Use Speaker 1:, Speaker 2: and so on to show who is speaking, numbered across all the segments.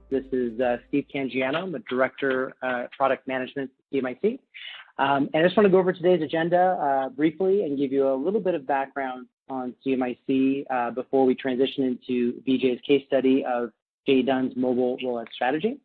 Speaker 1: This is Steve Cangiano. I'm the Director Product Management at CMiC. And I just want to go over today's agenda briefly and give you a little bit of background on CMiC before we transition into VJ's case study of Jay Dunn's mobile rollout strategy.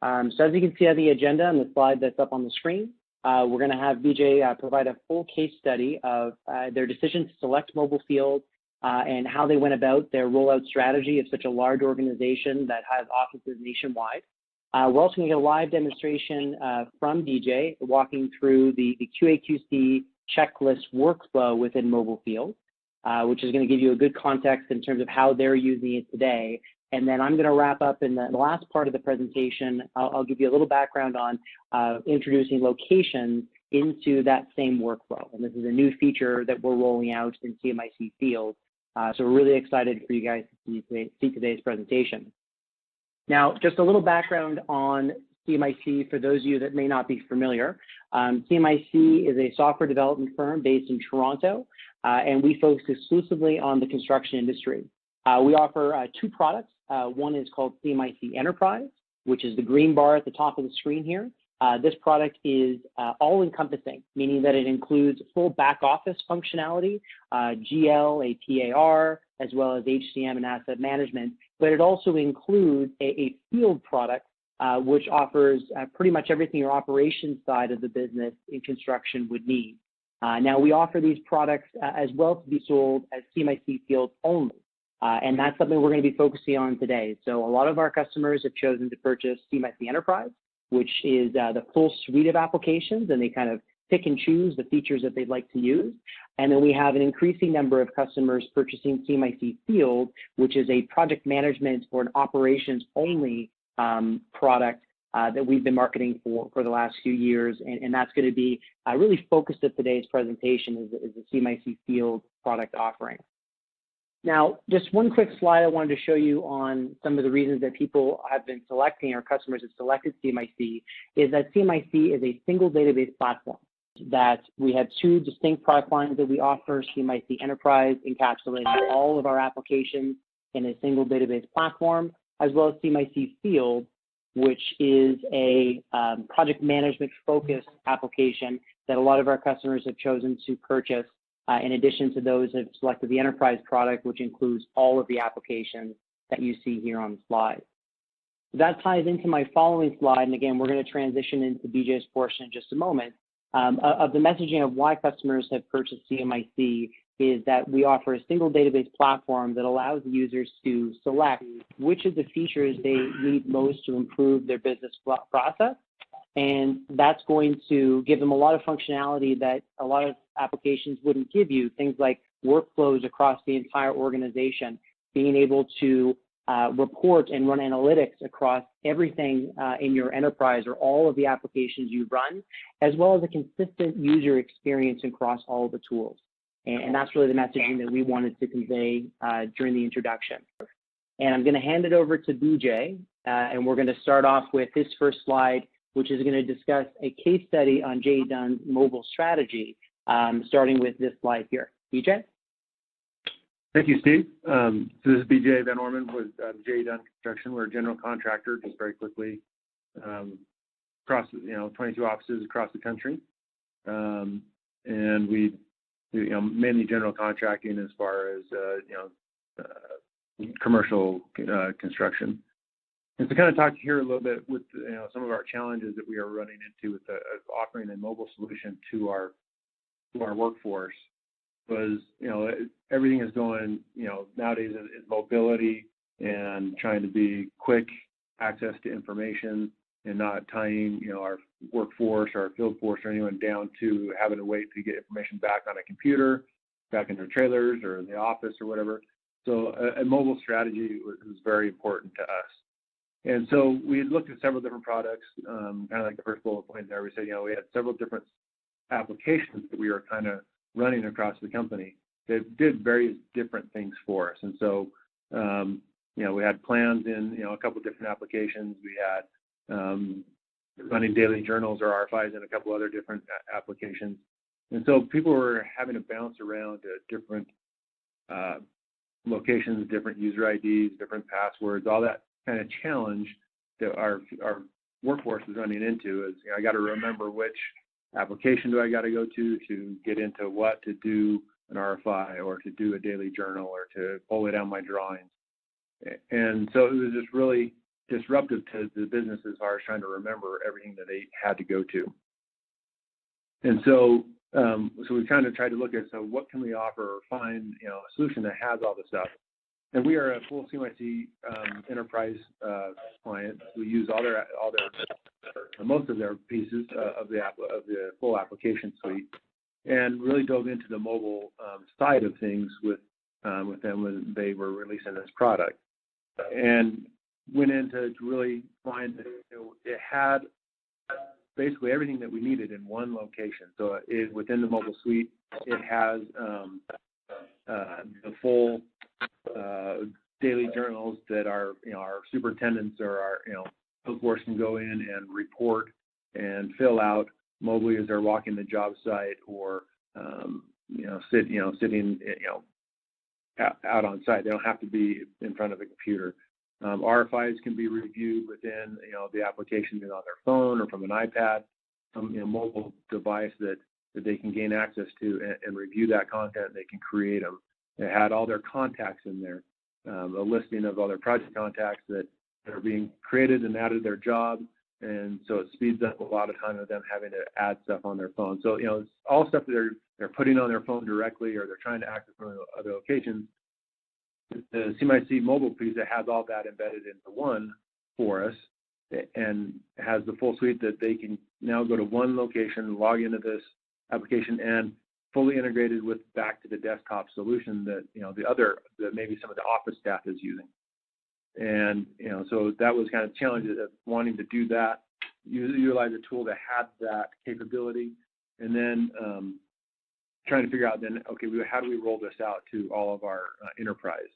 Speaker 1: So as you can see on the agenda and the slide that's up on the screen, we're going to have VJ provide a full case study of their decision to select mobile field and how they went about their rollout strategy of such a large organization that has offices nationwide. We're also going to get a live demonstration from DJ walking through the QA/QC checklist workflow within mobile field, which is going to give you a good context in terms of how they're using it today. And then I'm going to wrap up in the last part of the presentation. I'll give you a little background on introducing locations into that same workflow. And this is a new feature that we're rolling out in CMiC Field. So we're really excited for you guys to see today's presentation. Now, just a little background on CMiC for those of you that may not be familiar. CMiC is a software development firm based in Toronto, and we focus exclusively on the construction industry. We offer two products. One is called CMiC Enterprise, which is the green bar at the top of the screen here. This product is all-encompassing, meaning that it includes full back-office functionality, GL, APAR, as well as HCM and asset management, but it also includes a field product, which offers pretty much everything your operations side of the business in construction would need. Now, we offer these products as well to be sold as CMiC Field only. And that's something we're going to be focusing on today. So a lot of our customers have chosen to purchase CMiC Enterprise, which is the full suite of applications, and they kind of pick and choose the features that they'd like to use. And then we have an increasing number of customers purchasing CMiC Field, which is a project management or an operations-only product that we've been marketing for the last few years. And that's going to be really focused at today's presentation is the CMiC Field product offering. Now, just one quick slide I wanted to show you on some of the reasons that people have been selecting, or customers have selected CMiC, is that CMiC is a single database platform, that we have two distinct product lines that we offer, CMiC Enterprise, encapsulating all of our applications in a single database platform, as well as CMiC Field, which is a project management focused application that a lot of our customers have chosen to purchase. In addition to those who have selected the enterprise product, which includes all of the applications that you see here on the slide. That ties into my following slide, and again, we're going to transition into BJ's portion in just a moment, of the messaging of why customers have purchased CMiC is that we offer a single database platform that allows the users to select which of the features they need most to improve their business process. And that's going to give them a lot of functionality that a lot of applications wouldn't give you, things like workflows across the entire organization, being able to report and run analytics across everything in your enterprise or all of the applications you run, as well as a consistent user experience across all of the tools. And that's really the messaging that we wanted to convey during the introduction. And I'm going to hand it over to BJ, and we're going to start off with this first slide, which is going to discuss a case study on Jay Dunn's mobile strategy, starting with this slide here. BJ?
Speaker 2: Thank you, Steve. So this is BJ Van Orman with Jay Dunn Construction. We're a general contractor, just very quickly, across 22 offices across the country, and we mainly general contracting as far as commercial construction. And to kind of talk here a little bit with some of our challenges that we are running into with offering a mobile solution to our workforce was everything is going nowadays is mobility and trying to be quick access to information and not tying our workforce or our field force or anyone down to having to wait to get information back on a computer, back in their trailers or in the office or whatever. So a mobile strategy was very important to us. And so we looked at several different products, kind of like the first bullet point there. We said, we had several different applications that we were kind of running across the company that did various different things for us. And so, we had plans in, a couple of different applications. We had running daily journals or RFIs in a couple other different applications. And so people were having to bounce around to different locations, different user IDs, different passwords, all that kind of challenge our workforce is running into is, I got to remember which application do I got to go to get into what, to do an RFI or to do a daily journal or to pull it out my drawings. And so it was just really disruptive to the business as far as trying to remember everything that they had to go to. And so we kind of tried to look at, so what can we offer or find, a solution that has all this stuff. And we are a full CMiC enterprise client. We use all their most of their pieces of the full application suite, and really dove into the mobile side of things with them when they were releasing this product, and went in to really find that it had basically everything that we needed in one location. So within the mobile suite, it has the full daily journals that our superintendents or our field force can go in and report and fill out mobily as they're walking the job site or sitting out on site. They don't have to be in front of a computer. RFIs can be reviewed within the application on their phone or from an iPad, mobile device that they can gain access to and review that content. They can create them. It had all their contacts in there, a listing of all their project contacts that are being created and added their job, and so it speeds up a lot of time of them having to add stuff on their phone. So it's all stuff that they're putting on their phone directly, or they're trying to access from other locations. The CMiC mobile piece that has all that embedded into one for us, and has the full suite that they can now go to one location, log into this application, and fully integrated with back to the desktop solution that that maybe some of the office staff is using. And so that was kind of challenges of wanting to do that, utilize a tool that had that capability, and then trying to figure out then, okay, how do we roll this out to all of our enterprise?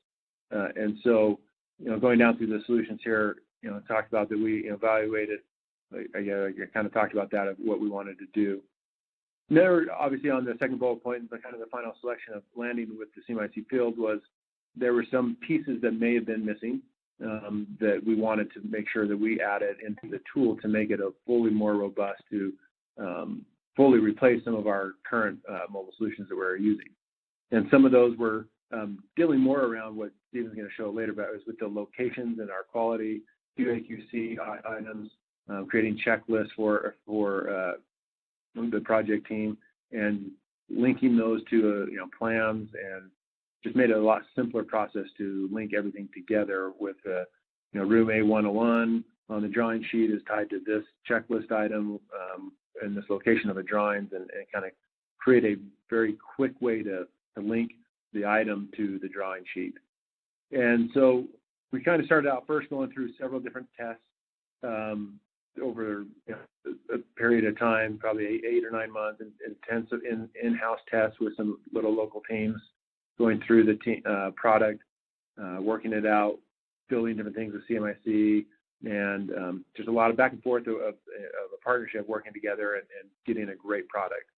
Speaker 2: And so going down through the solutions here, talked about that we evaluated. I kind of talked about that of what we wanted to do. There, obviously, on the second bullet point, but kind of the final selection of landing with the CMiC field was there were some pieces that may have been missing that we wanted to make sure that we added into the tool to make it a fully more robust to fully replace some of our current mobile solutions that we're using. And some of those were dealing more around what Stephen's going to show later about is with the locations and our quality, QA/QC items, creating checklists for the project team, and linking those to plans, and just made it a lot simpler process to link everything together with room A101 on the drawing sheet is tied to this checklist item and this location of the drawings, and kind of create a very quick way to link the item to the drawing sheet. And so we kind of started out first going through several different tests over a period of time, probably 8 or 9 months, intensive in-house tests with some little local teams, going through the product, working it out, building different things with CMiC, and just a lot of back and forth of a partnership, working together and getting a great product.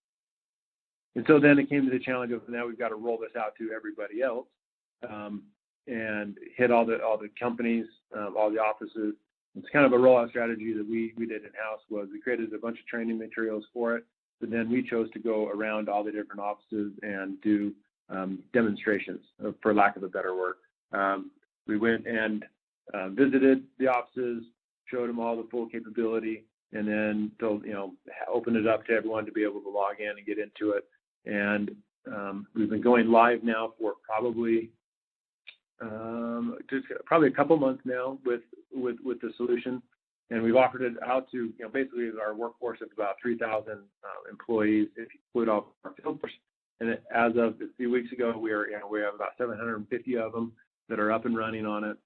Speaker 2: And so then it came to the challenge of now we've got to roll this out to everybody else, and hit all the companies, all the offices. It's kind of a rollout strategy that we did in-house. Was we created a bunch of training materials for it, but then we chose to go around all the different offices and do demonstrations, for lack of a better word. We went and visited the offices, showed them all the full capability, and then opened it up to everyone to be able to log in and get into it. And we've been going live now for probably a couple months now with the solution, and we've offered it out to basically our workforce of about 3,000 employees if you include all our field force. And as of a few weeks ago, we have about 750 of them that are up and running on it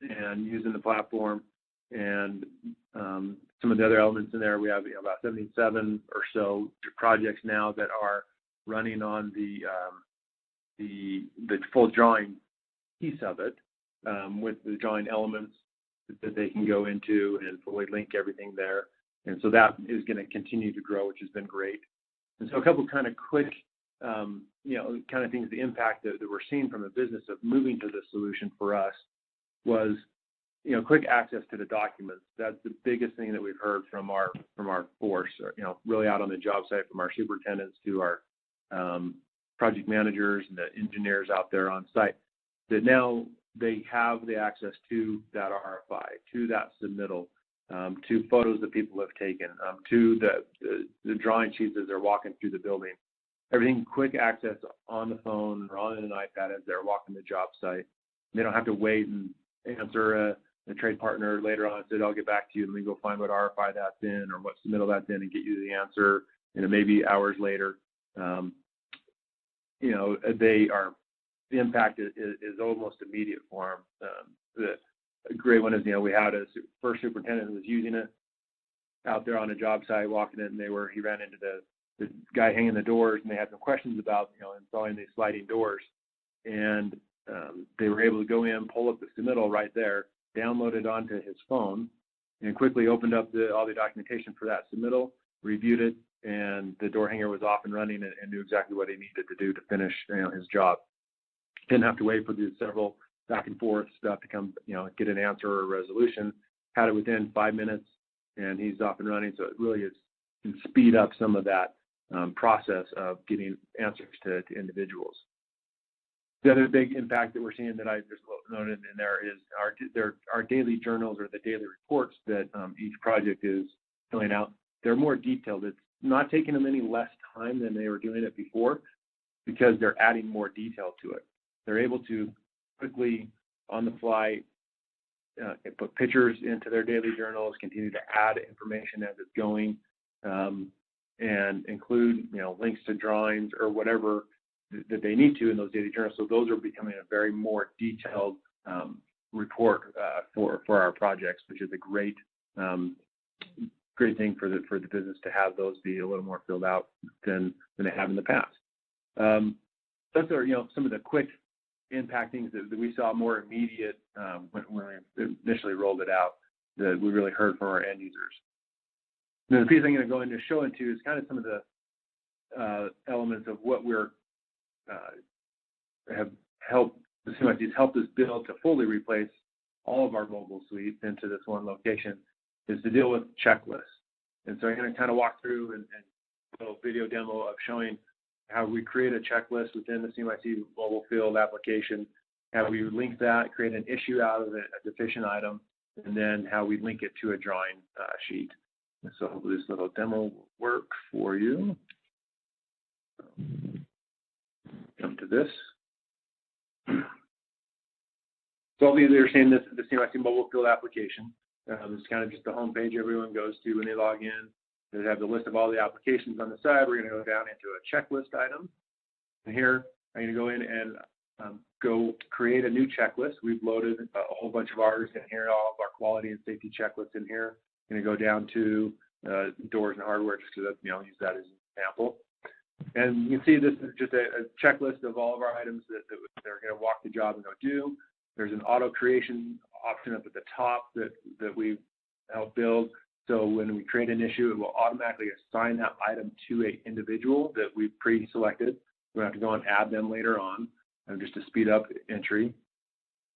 Speaker 2: and using the platform. And some of the other elements in there, we have about 77 or so projects now that are running on the full drawing piece of it, with the drawing elements that they can go into and fully link everything there. And so that is going to continue to grow, which has been great. And so a couple kind of quick, kind of things, the impact that we're seeing from the business of moving to this solution for us was quick access to the documents. That's the biggest thing that we've heard from our force, or, really out on the job site, from our superintendents to our project managers and the engineers out there on site, that now they have the access to that RFI, to that submittal, to photos that people have taken, to the drawing sheets as they're walking through the building. Everything quick access on the phone or on an iPad as they're walking the job site. They don't have to wait and answer a trade partner later on and said, I'll get back to you, and we go find what RFI that's in or what submittal that's in and get you the answer, maybe hours later. The impact is almost immediate for them. A great one is, we had a first superintendent who was using it out there on a job site, walking it, and he ran into the guy hanging the doors, and they had some questions about, installing these sliding doors. And they were able to go in, pull up the submittal right there, download it onto his phone, and quickly opened up all the documentation for that submittal, reviewed it, and the door hanger was off and running and knew exactly what he needed to do to finish, his job. Didn't have to wait for the several back and forth stuff to come, get an answer or a resolution. Had it within 5 minutes, and he's off and running. So it really can speed up some of that process of getting answers to individuals. The other big impact that we're seeing that I just noted in there is our daily journals, or the daily reports that each project is filling out. They're more detailed. It's not taking them any less time than they were doing it before, because they're adding more detail to it. They're able to quickly, on the fly, put pictures into their daily journals, continue to add information as it's going, and include, links to drawings or whatever that they need to in those daily journals. So those are becoming a very more detailed report for our projects, which is a great thing for the business to have those be a little more filled out than they have in the past. Those are some of the quick impact things that we saw more immediate when we initially rolled it out, that we really heard from our end users. Now, the piece I'm going to go into show into is kind of some of the elements of what we're have helped the CMiC's helped us build to fully replace all of our mobile suites into this one location, is to deal with checklists. And so I'm going to kind of walk through and a little video demo of showing how we create a checklist within the CMiC mobile field application, how we link that, create an issue out of it, a deficient item, and then how we link it to a drawing sheet. And so hopefully this little demo will work for you. Jump to this. So hopefully they're seeing this, the CMiC mobile field application. It's kind of just the home page everyone goes to when they log in. They have the list of all the applications on the side. We're going to go down into a checklist item. And here, I'm going to go in and go create a new checklist. We've loaded a whole bunch of ours in here, all of our quality and safety checklists in here. I'm going to go down to doors and hardware, just to use that as an example. And you can see this is just a checklist of all of our items that they're going to walk the job and go do. There's an auto creation option up at the top that we help build. So when we create an issue, it will automatically assign that item to an individual that we've pre-selected. We'll have to go and add them later on, just to speed up entry.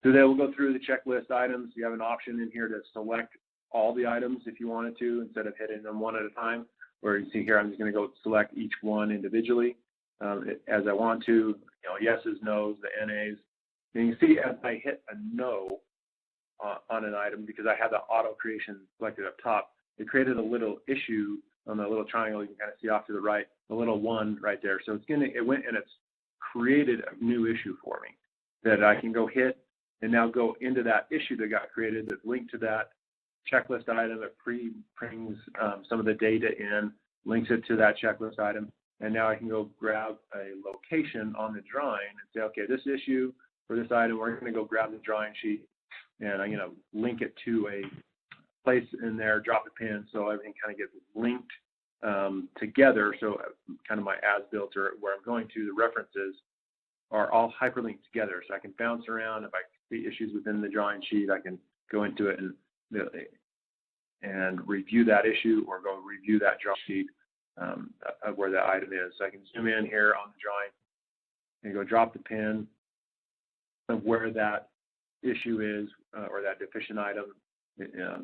Speaker 2: So then we'll go through the checklist items. You have an option in here to select all the items if you wanted to, instead of hitting them one at a time. Where you see here, I'm just going to go select each one individually as I want to. Yeses, nos, the NAs. And you can see as I hit a no on an item, because I had the auto creation selected up top, it created a little issue on the little triangle you can kind of see off to the right, a little 1 right there. So it went and it's created a new issue for me that I can go hit and now go into that issue that got created that's linked to that checklist item. That brings some of the data in, links it to that checklist item, and now I can go grab a location on the drawing and say, okay, this issue for this item, we're going to go grab the drawing sheet, and I'm going to link it to a place in there, drop a pin, so everything kind of gets linked together. So kind of my as-built, or where I'm going to, the references are all hyperlinked together. So I can bounce around. If I see issues within the drawing sheet, I can go into it and review that issue, or go review that drawing sheet of where that item is. So I can zoom in here on the drawing and go drop the pin of where that issue is or that deficient item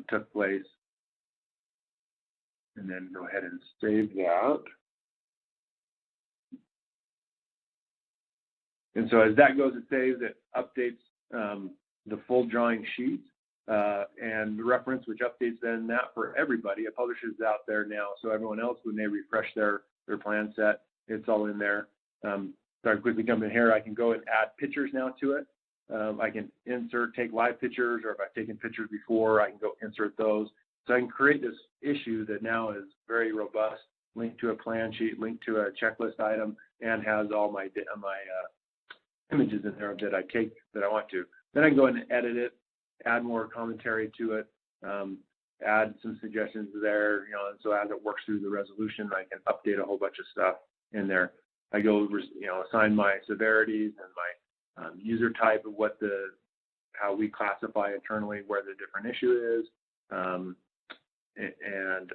Speaker 2: took place. And then go ahead and save that. And so as that goes, it saves, it updates the full drawing sheet and the reference, which updates then that for everybody. It publishes out there now, so everyone else, when they refresh their plan set, it's all in there. So I quickly come in here. I can go and add pictures now to it. I can take live pictures, or if I've taken pictures before, I can go insert those. So I can create this issue that now is very robust, linked to a plan sheet, linked to a checklist item, and has all my images in there that I take that I want to. Then I can go in and edit it, add more commentary to it, add some suggestions there, and so as it works through the resolution, I can update a whole bunch of stuff in there. I go, assign my severities and my user type of how we classify internally where the different issue is, and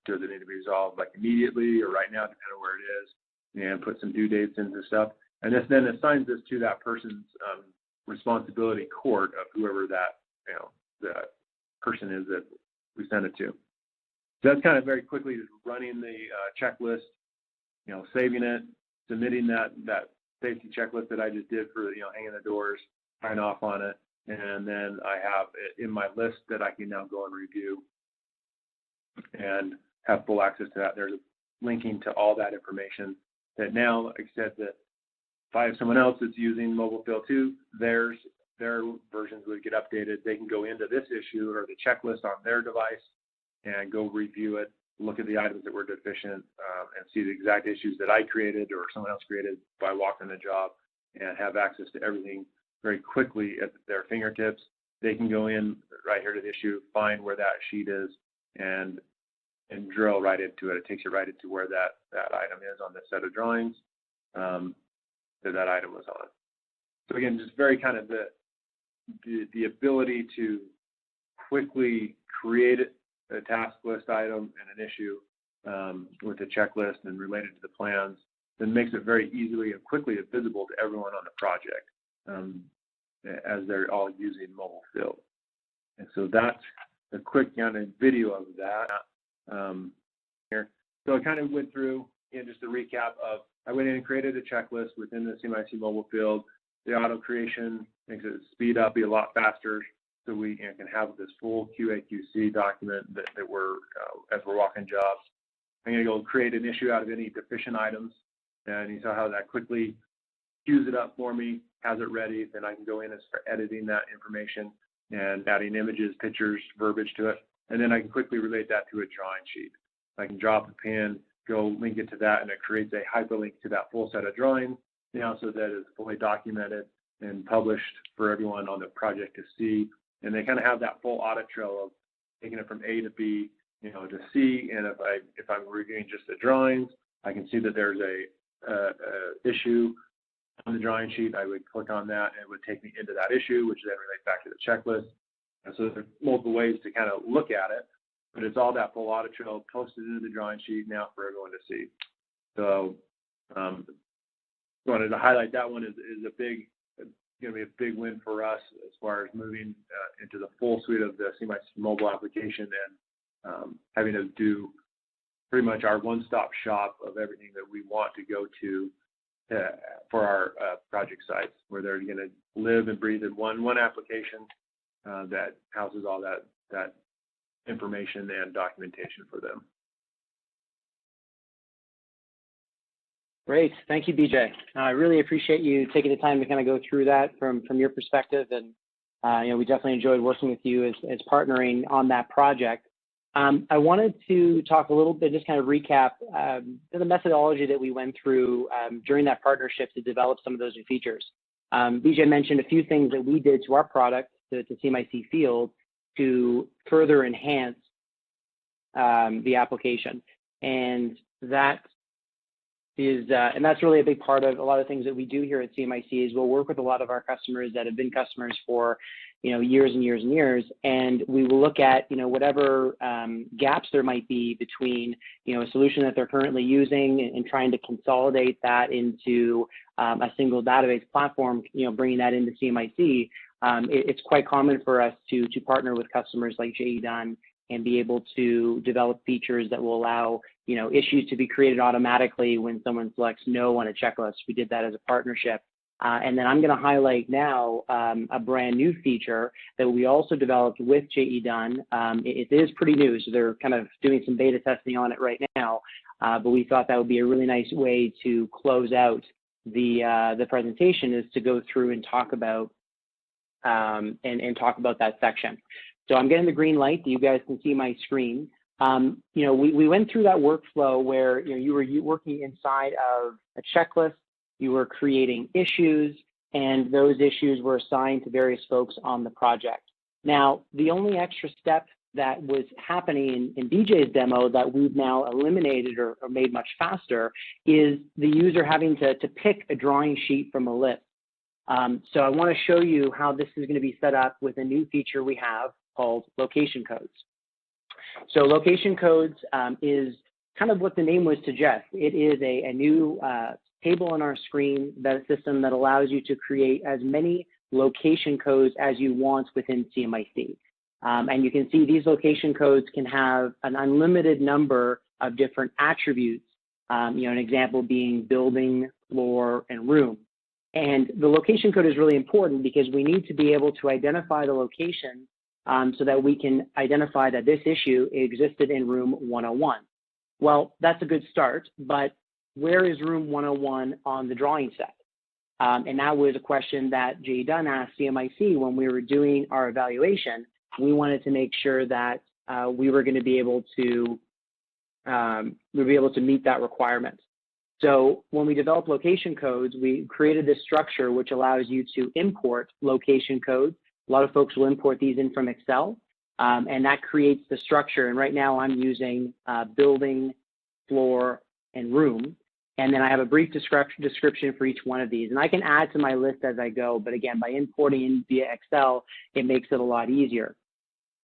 Speaker 2: does it need to be resolved like immediately or right now, depending on where it is, and put some due dates into stuff. And this then assigns this to that person's responsibility court of whoever that that person is that we send it to. So that's kind of very quickly just running the checklist, saving it, submitting that safety checklist that I just did for hanging the doors, sign off on it, and then I have it in my list that I can now go and review and have full access to that. There's a linking to all that information that now, like I said, that if I have someone else that's using Mobile Fill 2, their versions would get updated. They can go into this issue or the checklist on their device and go review it, look at the items that were deficient, and see the exact issues that I created or someone else created by walking the job, and have access to everything very quickly at their fingertips. They can go in right here to the issue, find where that sheet is, and drill right into it. It takes you right into where that item is on the set of drawings that item was on. So again, just very kind of the ability to quickly create a task list item and an issue with a checklist and related to the plans, then makes it very easily and quickly visible to everyone on the project as they're all using Mobile Fill. And so that's a quick kind of video of that here. So I kind of went through, just a recap of, I went in and created a checklist within the CMiC Mobile Field. The auto creation makes it speed up, be a lot faster, so we can have this full QA/QC document that we're as we're walking jobs. I'm going to go create an issue out of any deficient items, and you saw how that quickly queues it up for me, has it ready. Then I can go in and start editing that information and adding images, pictures, verbiage to it, and then I can quickly relate that to a drawing sheet. I can drop a pin, go link it to that, and it creates a hyperlink to that full set of drawings, so that it's fully documented and published for everyone on the project to see. And they kind of have that full audit trail of taking it from A to B, to C. And if I'm reviewing just the drawings, I can see that there's a issue on the drawing sheet. I would click on that, and it would take me into that issue, which then relates back to the checklist. And so there's multiple ways to kind of look at it, but it's all that full audit trail posted into the drawing sheet now for everyone to see. So wanted to highlight that one is going to be a big win for us as far as moving into the full suite of the CMiC mobile application and having to do pretty much our one-stop shop of everything that we want to go to for our project sites, where they're going to live and breathe in one application that houses all that information and documentation for them.
Speaker 1: Great. Thank you, BJ. I really appreciate you taking the time to kind of go through that from your perspective. And, we definitely enjoyed working with you as partnering on that project. I wanted to talk a little bit, just kind of recap the methodology that we went through during that partnership to develop some of those new features. BJ mentioned a few things that we did to our product, to CMiC Field, to further enhance the application. And that and that's really a big part of a lot of things that we do here at CMiC is we'll work with a lot of our customers that have been customers for, years and years and years, and we will look at, whatever gaps there might be between, a solution that they're currently using and trying to consolidate that into a single database platform, bringing that into CMiC. It's quite common for us to partner with customers like JE Dunn and be able to develop features that will allow, issues to be created automatically when someone selects no on a checklist. We did that as a partnership. And then I'm going to highlight now a brand new feature that we also developed with JE Dunn. It is pretty new, so they're kind of doing some beta testing on it right now. But we thought that would be a really nice way to close out the presentation, is to go through and talk about talk about that section. So I'm getting the green light that you guys can see my screen. We went through that workflow where you were working inside of a checklist, you were creating issues, and those issues were assigned to various folks on the project. Now, the only extra step that was happening in BJ's demo that we've now eliminated or made much faster is the user having to pick a drawing sheet from a list. So I want to show you how this is going to be set up with a new feature we have called location codes. So location codes is kind of what the name would suggest. It is a new table on our screen, that system that allows you to create as many location codes as you want within CMiC. And you can see these location codes can have an unlimited number of different attributes, an example being building, floor, and room. And the location code is really important because we need to be able to identify the location so that we can identify that this issue existed in room 101. Well, that's a good start, but where is room 101 on the drawing set? And that was a question that JE Dunn asked CMiC when we were doing our evaluation. We wanted to make sure that we were going to be able to meet that requirement. So when we developed location codes, we created this structure which allows you to import location codes. A lot of folks will import these in from Excel, and that creates the structure. And right now I'm using building, floor, and room. And then I have a brief description for each one of these. And I can add to my list as I go, but again, by importing in via Excel, it makes it a lot easier.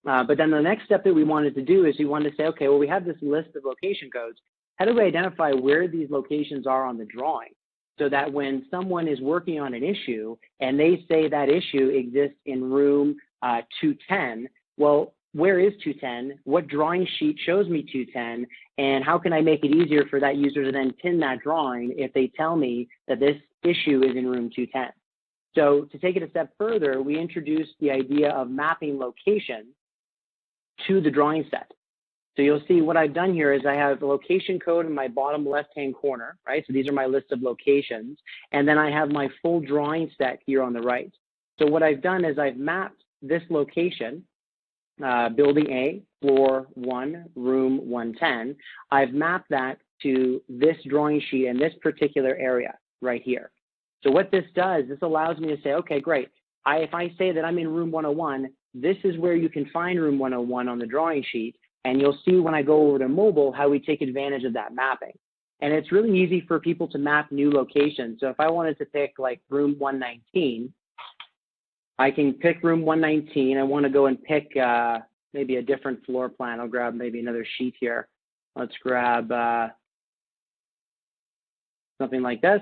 Speaker 1: But then the next step that we wanted to do is we wanted to say, okay, well, we have this list of location codes. How do we identify where these locations are on the drawing so that when someone is working on an issue and they say that issue exists in room 210, well, where is 210? What drawing sheet shows me 210? And how can I make it easier for that user to then pin that drawing if they tell me that this issue is in room 210? So to take it a step further, we introduced the idea of mapping location to the drawing set. So you'll see what I've done here is I have a location code in my bottom left-hand corner, right? So these are my list of locations. And then I have my full drawing set here on the right. So what I've done is I've mapped this location, building A, floor 1, room 110. I've mapped that to this drawing sheet in this particular area right here. So what this does, this allows me to say, okay, great. If I say that I'm in room 101, this is where you can find room 101 on the drawing sheet. And you'll see when I go over to mobile how we take advantage of that mapping. And it's really easy for people to map new locations. So if I wanted to pick like room 119, I can pick room 119. I want to go and pick maybe a different floor plan. I'll grab maybe another sheet here. Let's grab something like this.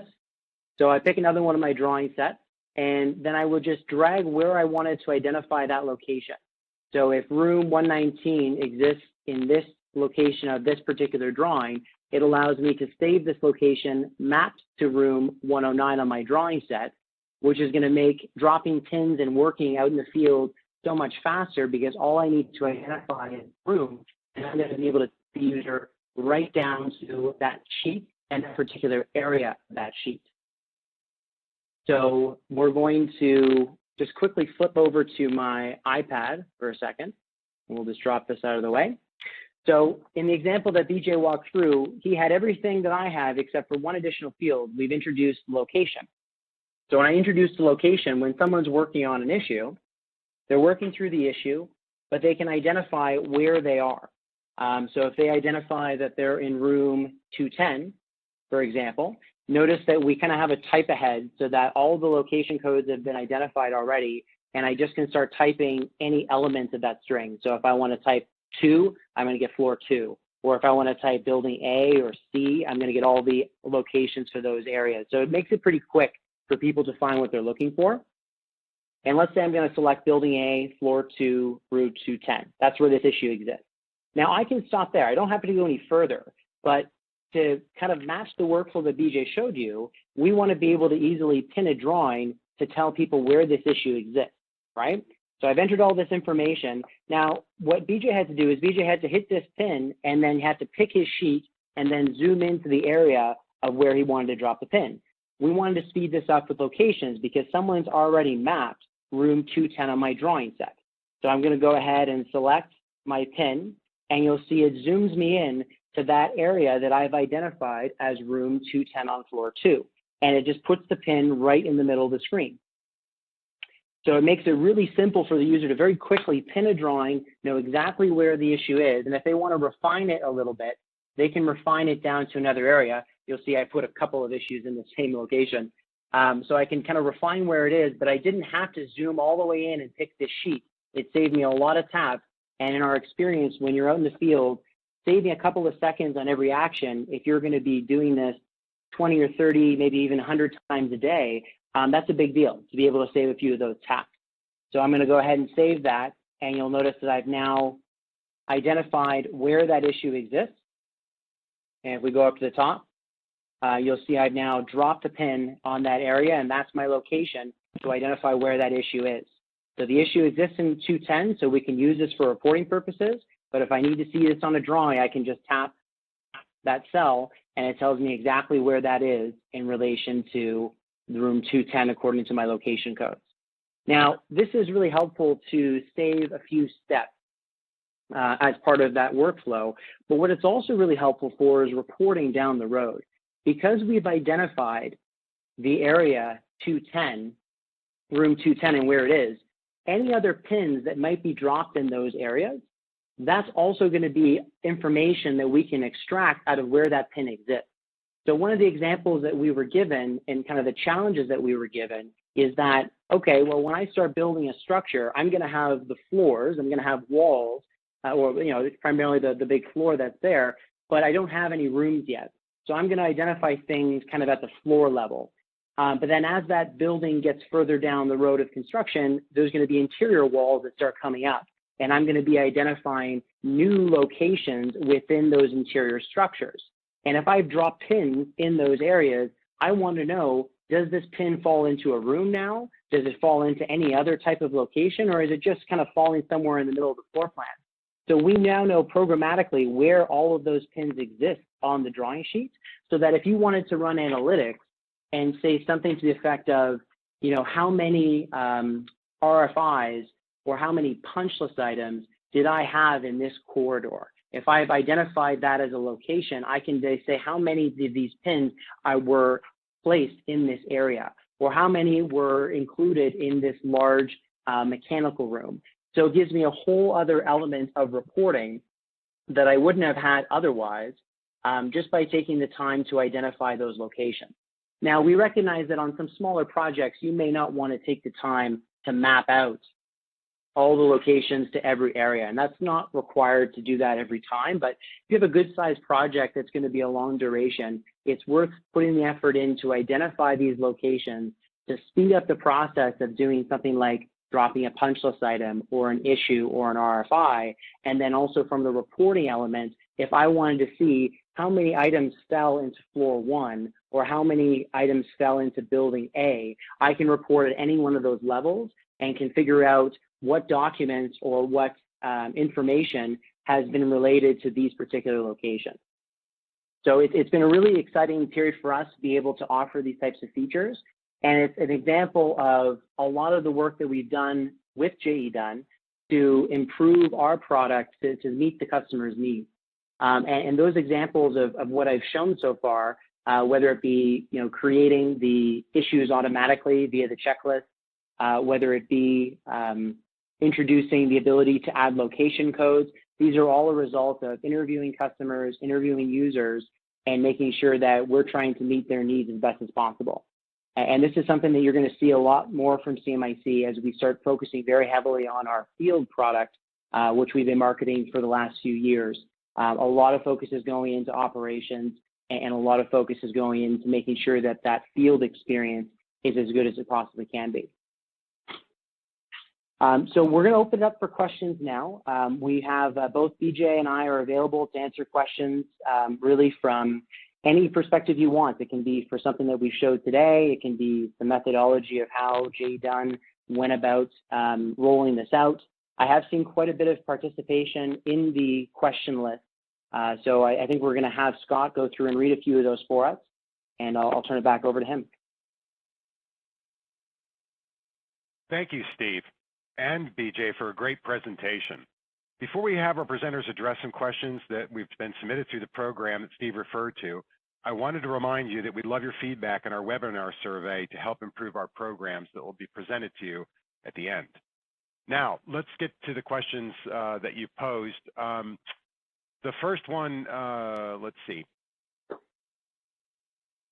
Speaker 1: So I pick another one of my drawing sets, and then I would just drag where I wanted to identify that location. So if room 119 exists in this location of this particular drawing, it allows me to save this location mapped to room 109 on my drawing set, which is going to make dropping pins and working out in the field so much faster because all I need to identify is room, and I'm going to be able to the user right down to that sheet and that particular area of that sheet. So we're going to just quickly flip over to my iPad for a second, and we'll just drop this out of the way. So in the example that BJ walked through, he had everything that I have except for one additional field. We've introduced location. So when I introduce the location, when someone's working on an issue, they're working through the issue, but they can identify where they are. So if they identify that they're in room 210, for example, notice that we kind of have a type ahead so that all the location codes have been identified already, and I just can start typing any elements of that string. So if I want to type 2, I'm going to get floor 2. Or if I want to type building A or C, I'm going to get all the locations for those areas. So it makes it pretty quick for people to find what they're looking for. And let's say I'm going to select building A, floor 2, room 210. That's where this issue exists. Now I can stop there. I don't have to go any further, but to kind of match the workflow that BJ showed you, we want to be able to easily pin a drawing to tell people where this issue exists, right? So I've entered all this information. Now, what BJ had to do is BJ had to hit this pin and then had to pick his sheet and then zoom into the area of where he wanted to drop the pin. We wanted to speed this up with locations because someone's already mapped room 210 on my drawing set. So I'm going to go ahead and select my pin, and you'll see it zooms me in to that area that I've identified as room 210 on floor 2. And it just puts the pin right in the middle of the screen. So it makes it really simple for the user to very quickly pin a drawing, know exactly where the issue is, and if they want to refine it a little bit, they can refine it down to another area. You'll see I put a couple of issues in the same location. So I can kind of refine where it is, but I didn't have to zoom all the way in and pick this sheet. It saved me a lot of taps, and in our experience, when you're out in the field, saving a couple of seconds on every action, if you're going to be doing this 20 or 30, maybe even 100 times a day, that's a big deal to be able to save a few of those taps. So I'm going to go ahead and save that, and you'll notice that I've now identified where that issue exists. And if we go up to the top, you'll see I've now dropped a pin on that area, and that's my location to identify where that issue is. So the issue exists in 210, so we can use this for reporting purposes. But if I need to see this on a drawing, I can just tap that cell, and it tells me exactly where that is in relation to the room 210 according to my location codes. Now, this is really helpful to save a few steps as part of that workflow. But what it's also really helpful for is reporting down the road. Because we've identified the area 210, room 210 and where it is, any other pins that might be dropped in those areas, that's also going to be information that we can extract out of where that pin exists. So one of the examples that we were given and kind of the challenges that we were given is that, okay, well, when I start building a structure, I'm going to have the floors, I'm going to have walls, or, you know, primarily the big floor that's there, but I don't have any rooms yet. So I'm going to identify things kind of at the floor level. But then as that building gets further down the road of construction, there's going to be interior walls that start coming up. And I'm going to be identifying new locations within those interior structures. And if I've dropped pins in those areas, I want to know, does this pin fall into a room now? Does it fall into any other type of location? Or is it just kind of falling somewhere in the middle of the floor plan? So we now know programmatically where all of those pins exist on the drawing sheet, so that if you wanted to run analytics and say something to the effect of, you know, how many RFIs or how many punch list items did I have in this corridor? If I've identified that as a location, I can say how many of these pins were placed in this area, or how many were included in this large mechanical room. So it gives me a whole other element of reporting that I wouldn't have had otherwise, just by taking the time to identify those locations. Now, we recognize that on some smaller projects, you may not want to take the time to map out all the locations to every area, and that's not required to do that every time. But if you have a good sized project that's going to be a long duration, it's worth putting the effort in to identify these locations to speed up the process of doing something like dropping a punch list item or an issue or an RFI. And then also from the reporting element, if I wanted to see how many items fell into floor 1 or how many items fell into building A, I can report at any one of those levels and can figure out what documents or what information has been related to these particular locations. So it's been a really exciting period for us to be able to offer these types of features. And it's an example of a lot of the work that we've done with JE Done to improve our product to meet the customer's needs. And those examples of what I've shown so far, whether it be, you know, creating the issues automatically via the checklist, whether it be introducing the ability to add location codes, these are all a result of interviewing customers, interviewing users, and making sure that we're trying to meet their needs as best as possible. And this is something that you're going to see a lot more from CMiC as we start focusing very heavily on our field product, which we've been marketing for the last few years. A lot of focus is going into operations, and a lot of focus is going into making sure that that field experience is as good as it possibly can be. So we're going to open it up for questions now. We have both BJ and I are available to answer questions really from any perspective you want. It can be for something that we showed today. It can be the methodology of how Jay Dunn went about rolling this out. I have seen quite a bit of participation in the question list. So I think we're going to have Scott go through and read a few of those for us, and I'll turn it back over to him.
Speaker 3: Thank you, Steve and BJ, for a great presentation. Before we have our presenters address some questions that we've been submitted through the program that Steve referred to, I wanted to remind you that we'd love your feedback in our webinar survey to help improve our programs that will be presented to you at the end. Now, let's get to the questions that you posed. The first one, let's see.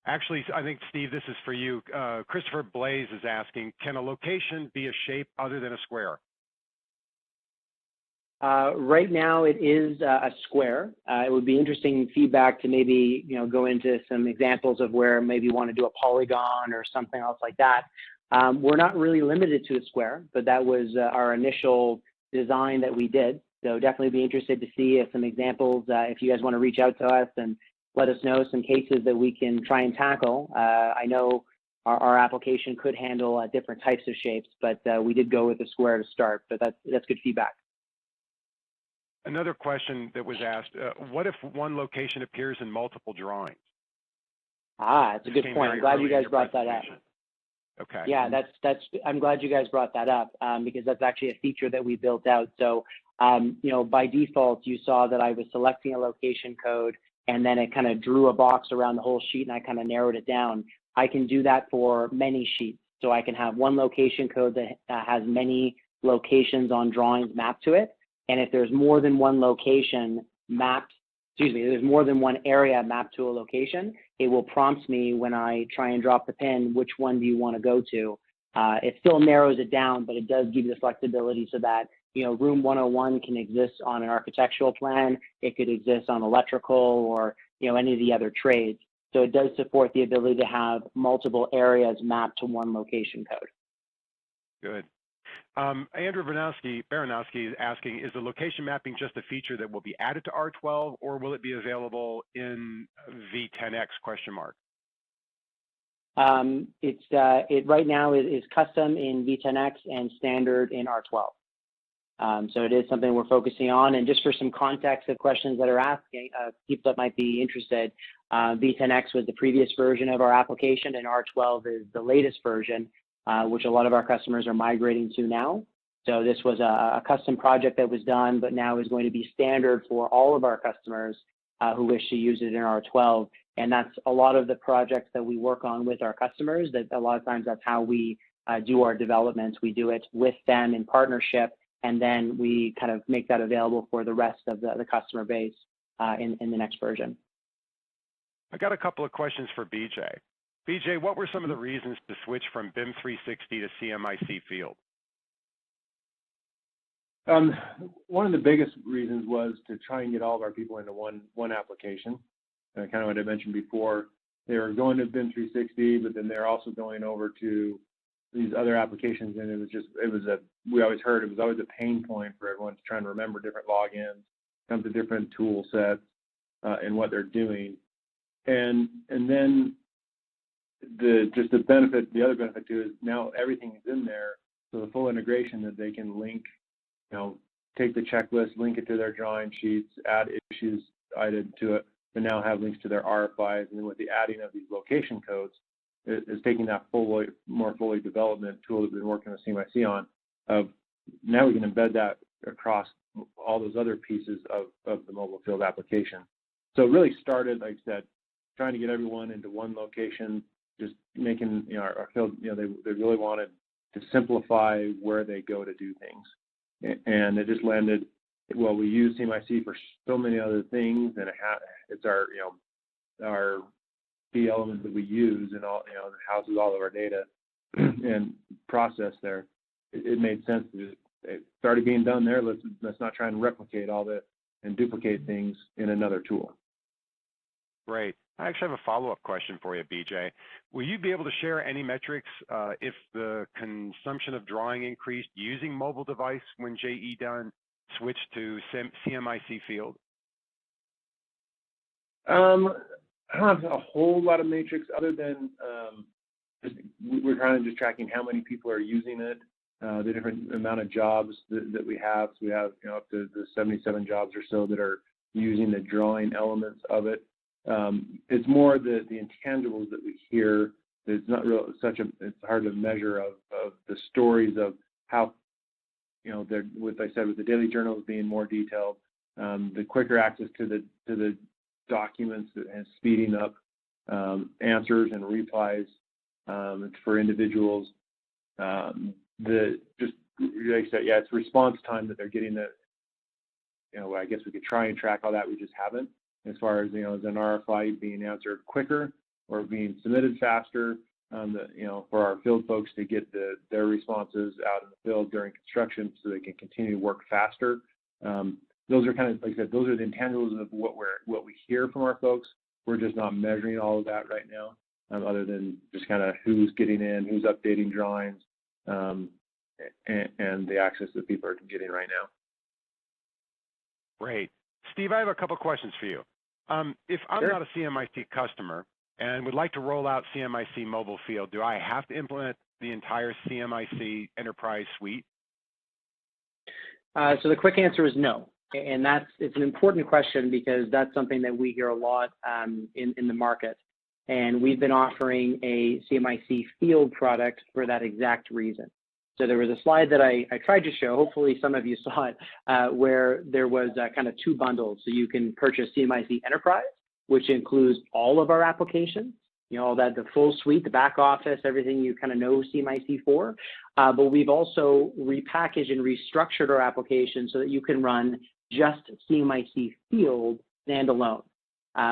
Speaker 3: Actually, I think, Steve, this is for you. Christopher Blaze is asking, can a location be a shape other than a square?
Speaker 1: Right now, it is a square. It would be interesting feedback to maybe go into some examples of where maybe you want to do a polygon or something else like that. We're not really limited to a square, but that was our initial design that we did. So definitely be interested to see some examples if you guys want to reach out to us and let us know some cases that we can try and tackle. I know our application could handle different types of shapes, but we did go with a square to start, but that's good feedback.
Speaker 3: Another question that was asked, what if one location appears in multiple drawings?
Speaker 1: That's a good point. I'm glad you guys brought that up.
Speaker 3: Okay.
Speaker 1: Yeah, I'm glad you guys brought that up because that's actually a feature that we built out. So, by default, you saw that I was selecting a location code and then it kind of drew a box around the whole sheet and I kind of narrowed it down. I can do that for many sheets. So I can have one location code that has many locations on drawings mapped to it. And if there's more than one location mapped, there's more than one area mapped to a location, it will prompt me when I try and drop the pin, which one do you want to go to? It still narrows it down, but it does give you the flexibility so that, room 101 can exist on an architectural plan. It could exist on electrical or, any of the other trades. So it does support the ability to have multiple areas mapped to one location code.
Speaker 3: Good. Andrew Baranowski is asking, is the location mapping just a feature that will be added to R12 or will it be available in V10X ?
Speaker 1: It right now is custom in V10X and standard in R12. So it is something we're focusing on. And just for some context of questions that are asking, people that might be interested, V10X was the previous version of our application and R12 is the latest version, which a lot of our customers are migrating to now. So this was a custom project that was done, but now is going to be standard for all of our customers who wish to use it in R12. And that's a lot of the projects that we work on with our customers, that a lot of times that's how we do our development. We do it with them in partnership, and then we kind of make that available for the rest of the customer base in the next version.
Speaker 3: I got a couple of questions for BJ. BJ, what were some of the reasons to switch from BIM 360 to CMiC Field?
Speaker 2: One of the biggest reasons was to try and get all of our people into one application. Kind of what I mentioned before, they were going to BIM 360, but then they're also going over to these other applications, and we always heard it was always a pain point for everyone to try and remember different logins, come to different tool sets, and what they're doing, and then the other benefit too is now everything is in there, so the full integration that they can link, take the checklist, link it to their drawing sheets, add issues item to it, but now have links to their RFIs, and then with the adding of these location codes, is taking that more fully development tool that we've been working with CMiC on, of now we can embed that across all those other pieces of the mobile field application. So it really started, like I said, trying to get everyone into one location, just making our field, they really wanted to simplify where they go to do things, and it just landed. Well, we use CMiC for so many other things, and it's our our key elements that we use and all, houses all of our data and process there, it made sense to just, it's already being done there. Let's not try and replicate all that and duplicate things in another tool.
Speaker 3: Great. I actually have a follow-up question for you, BJ. Will you be able to share any metrics if the consumption of drawing increased using mobile device when JE Dunn switched to CMiC field?
Speaker 2: I don't have a whole lot of matrix other than we're kind of just tracking how many people are using it, the different amount of jobs that we have. So we have up to the 77 jobs or so that are using the drawing elements of it. It's more the intangibles that we hear. It's not real it's hard to measure of the stories of how they're, with I said, with the daily journals being more detailed, the quicker access to the documents and speeding up answers and replies for individuals. Just like I said, yeah, it's response time that they're getting. That I guess we could try and track all that. We just haven't. As far as is an RFI being answered quicker or being submitted faster, for our field folks to get their responses out in the field during construction, so they can continue to work faster. Those are kind of, like I said, those are the intangibles of what we hear from our folks. We're just not measuring all of that right now, other than just kind of who's getting in, who's updating drawings, and the access that people are getting right now.
Speaker 3: Great. Steve, I have a couple questions for you. If I'm
Speaker 1: Sure.
Speaker 3: not a CMiC customer and would like to roll out CMiC mobile field, do I have to implement the entire CMiC enterprise suite?
Speaker 1: So the quick answer is no. And it's an important question because that's something that we hear a lot in the market. And we've been offering a CMiC field product for that exact reason. So there was a slide that I tried to show, hopefully some of you saw it, where there was kind of two bundles. So you can purchase CMiC Enterprise, which includes all of our applications, the full suite, the back office, everything you kind of know CMiC for. But we've also repackaged and restructured our application so that you can run just CMiC field standalone,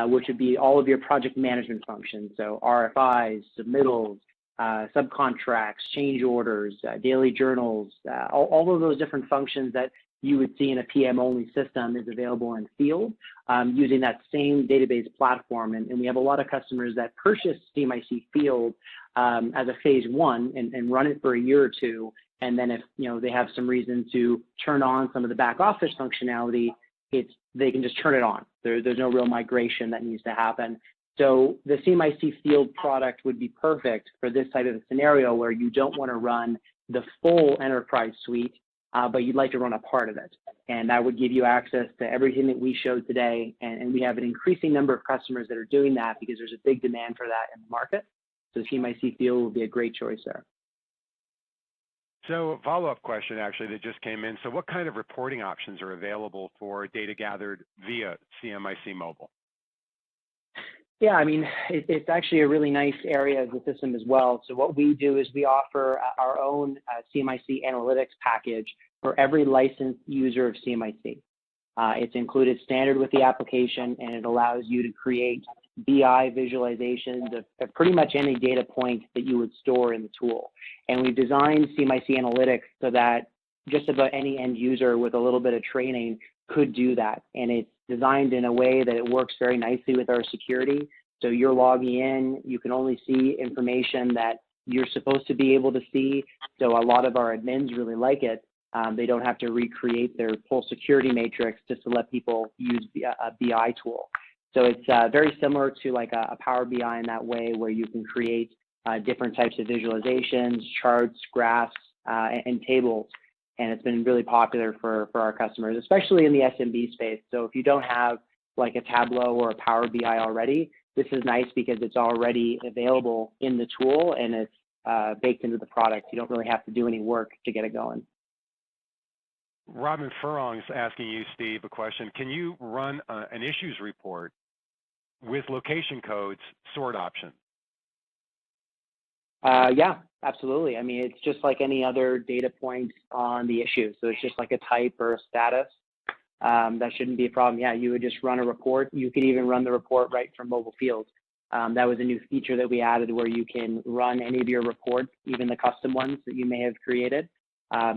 Speaker 1: which would be all of your project management functions. So RFIs, submittals, subcontracts, change orders, daily journals, all of those different functions that you would see in a PM-only system is available in field using that same database platform. And we have a lot of customers that purchase CMiC field as a phase one and run it for a year or two. And then if they have some reason to turn on some of the back office functionality, they can just turn it on. There's no real migration that needs to happen. So the CMiC field product would be perfect for this type of a scenario where you don't want to run the full enterprise suite, but you'd like to run a part of it. And that would give you access to everything that we showed today. And we have an increasing number of customers that are doing that because there's a big demand for that in the market. So CMiC field would be a great choice there.
Speaker 3: So a follow-up question actually that just came in. So what kind of reporting options are available for data gathered via CMiC mobile?
Speaker 1: Yeah, I mean, it's actually a really nice area of the system as well. So what we do is we offer our own CMiC analytics package for every licensed user of CMiC. It's included standard with the application, and it allows you to create BI visualizations of pretty much any data point that you would store in the tool. And we've designed CMiC analytics so that just about any end user with a little bit of training could do that. And it's designed in a way that it works very nicely with our security. So you're logging in, you can only see information that you're supposed to be able to see. So a lot of our admins really like it. They don't have to recreate their full security matrix just to let people use a BI tool. So it's very similar to like a Power BI in that way, where you can create different types of visualizations, charts, graphs, and tables. And it's been really popular for our customers, especially in the SMB space. So if you don't have like a Tableau or a Power BI already, this is nice because it's already available in the tool and it's baked into the product. You don't really have to do any work to get it going.
Speaker 3: Robin Furlong's asking you, Steve, a question. Can you run an issues report with location codes sort option?
Speaker 1: Yeah, absolutely. I mean, it's just like any other data point on the issue. So it's just like a type or a status. that shouldn't be a problem. Yeah, you would just run a report. You could even run the report right from mobile field. That was a new feature that we added where you can run any of your reports, even the custom ones that you may have created.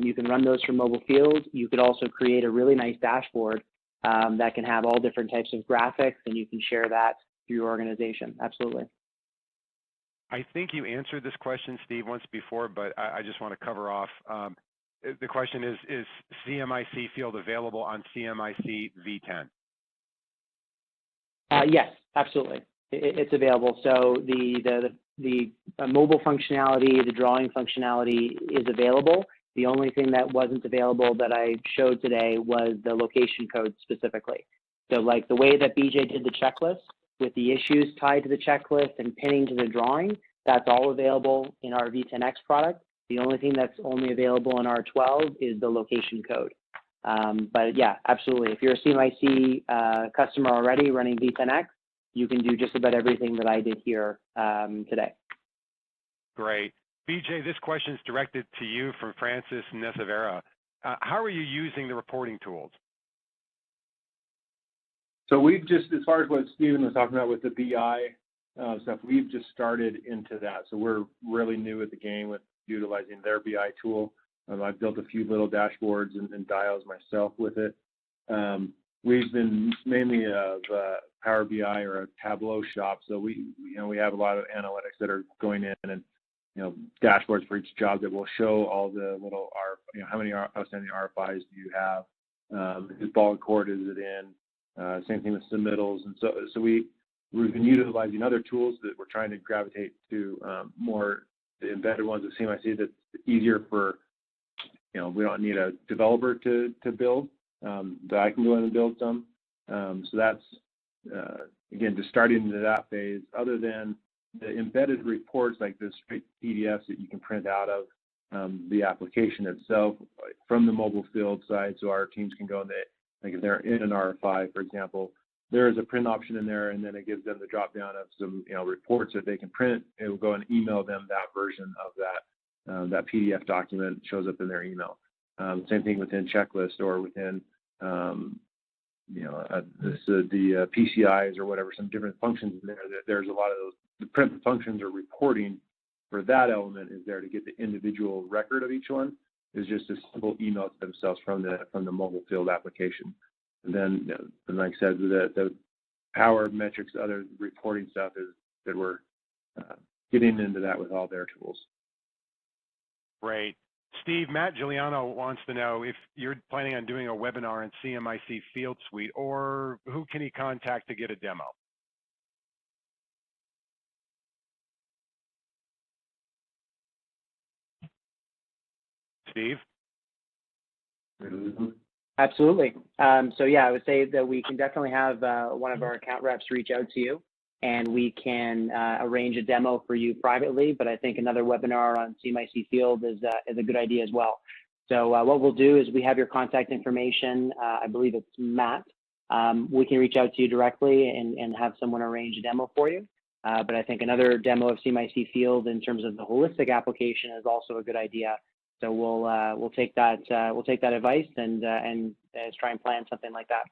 Speaker 1: You can run those from mobile field. You could also create a really nice dashboard that can have all different types of graphics, and you can share that through your organization. Absolutely.
Speaker 3: I think you answered this question, Steve, once before, but I just want to cover off. The question is CMiC field available on CMiC v10?
Speaker 1: Yes, absolutely. It's available. So the mobile functionality, the drawing functionality is available. The only thing that wasn't available that I showed today was the location code specifically. So like the way that BJ did the checklist with the issues tied to the checklist and pinning to the drawing, that's all available in our V10X product. The only thing that's only available in R12 is the location code. But yeah, absolutely. If you're a CMiC customer already running V10X, you can do just about everything that I did here today.
Speaker 3: Great. BJ, this question is directed to you from Francis Nesavera. How are you using the reporting tools?
Speaker 2: So we've just, as far as what Stephen was talking about with the BI stuff, we've just started into that. So we're really new at the game with utilizing their BI tool. I've built a few little dashboards and dials myself with it. We've been mainly of Power BI or a Tableau shop. So we have a lot of analytics that are going in and dashboards for each job that will show all the little how many outstanding RFIs do you have, whose ball cord is it in, same thing with submittals, and so we've been utilizing other tools that we're trying to gravitate to more the embedded ones with CMiC that's easier for, we don't need a developer to build, that I can go in and build some. So that's, again, just starting into that phase, other than the embedded reports like the straight PDFs that you can print out of the application itself from the mobile field side, so our teams can go in there, like if they're in an RFI, for example, there is a print option in there, and then it gives them the drop down of some reports that they can print. It will go and email them that version of that PDF document shows up in their email. Same thing within checklist or within the PCIs or whatever, some different functions in there. There's a lot of those. The print functions or reporting for that element is there to get the individual record of each one. Is just a simple email to themselves from the mobile field application. And then, like I said, the power metrics, other reporting stuff is that we're getting into that with all their tools.
Speaker 3: Great. Steve, Matt Giuliano wants to know if you're planning on doing a webinar in CMiC Field Suite, or who can he contact to get a demo? Steve?
Speaker 1: Absolutely. So yeah, I would say that we can definitely have one of our account reps reach out to you, and we can arrange a demo for you privately. But I think another webinar on CMiC Field is a good idea as well. So what we'll do is we have your contact information. I believe it's Matt. We can reach out to you directly and have someone arrange a demo for you. But I think another demo of CMiC Field in terms of the holistic application is also a good idea. So we'll take that advice and try and plan something like that.